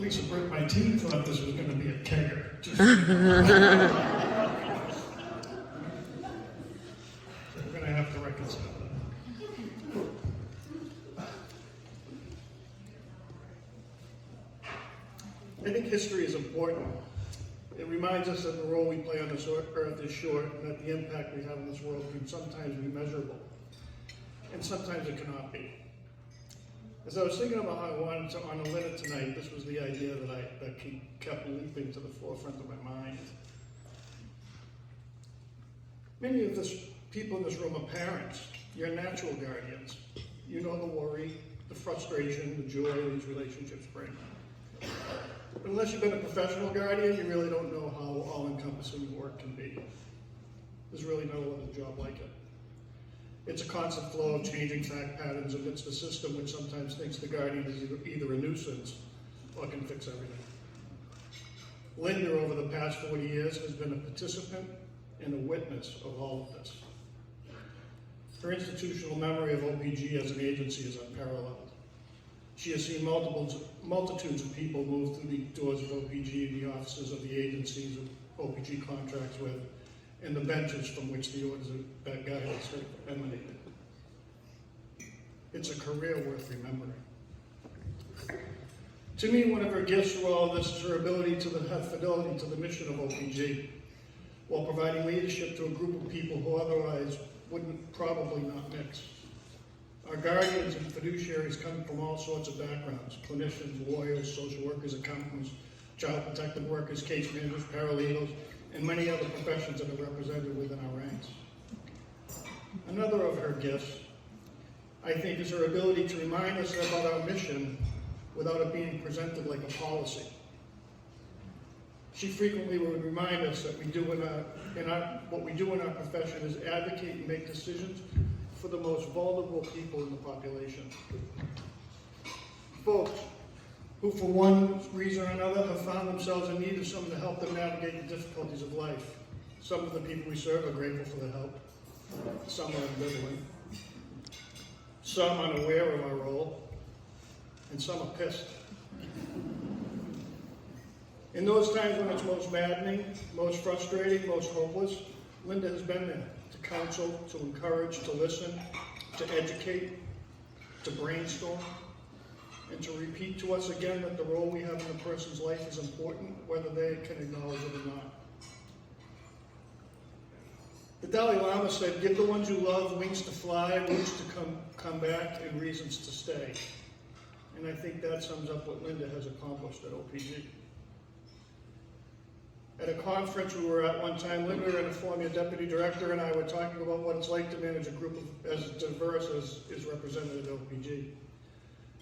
Lisa broke my teeth, thought this was going to be a kegger. So we're going to have to reconcile that. I think history is important. It reminds us that the role we play on this earth is short, and that the impact we have in this world can sometimes be measurable, and sometimes it cannot be. As I was thinking about how I wanted to honor Linda tonight, this was the idea that kept leaping to the forefront of my mind. Many of the people in this room are parents. You're natural guardians. You know the worry, the frustration, the joy these relationships bring. But unless you've been a professional guardian, you really don't know how all-encompassing work can be. There's really no other job like it. It's a constant flow of changing fact patterns amidst a system which sometimes thinks the guardian is either a nuisance or can fix everything. Linda, over the past 40 years, has been a participant and a witness of all of this. Her institutional memory of OPG as an agency is unparalleled. She has seen multitudes of people move through the doors of OPG and the offices of the agencies of OPG contracts with, and the benches from which the orders of that guidance emanated. It's a career worth remembering. To me, one of her gifts through all of this is her ability to have fidelity to the mission of OPG, while providing leadership to a group of people who otherwise wouldn't probably not mix. Our guardians and fiduciaries come from all sorts of backgrounds: clinicians, lawyers, social workers, accountants, child protective workers, case managers, paralegals, and many other professions that are represented within our ranks. Another of her gifts, I think, is her ability to remind us about our mission without it being presented like a policy. She frequently would remind us that what we do in our profession is advocate and make decisions for the most vulnerable people in the population. Folks who, for one reason or another, have found themselves in need of someone to help them navigate the difficulties of life. Some of the people we serve are grateful for the help. Some are ambivalent. Some unaware of our role. And some are pissed. In those times when it's most maddening, most frustrating, most hopeless, Linda has been there to counsel, to encourage, to listen, to educate, to brainstorm, and to repeat to us again that the role we have in a person's life is important, whether they can acknowledge it or not. The Dalai Lama said, "Give the ones you love wings to fly, wings to come back, and reasons to stay." And I think that sums up what Linda has accomplished at OPG. At a conference we were at one time, Linda and a former deputy director and I were talking about what it's like to manage a group as diverse as is represented at OPG.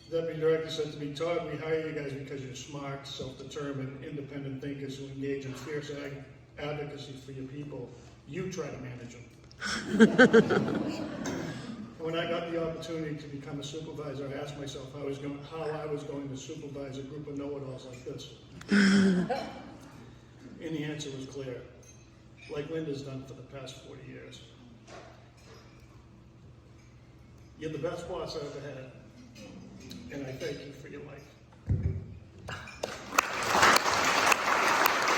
The deputy director said to me, "Todd, we hire you guys because you're smart, self-determined, independent thinkers who engage in fierce advocacy for your people. You try to manage them." When I got the opportunity to become a supervisor, I asked myself how I was going to supervise a group of know-it-alls like this. And the answer was clear, like Linda's done for the past 40 years. You're the best boss I ever had, and I thank you for your life.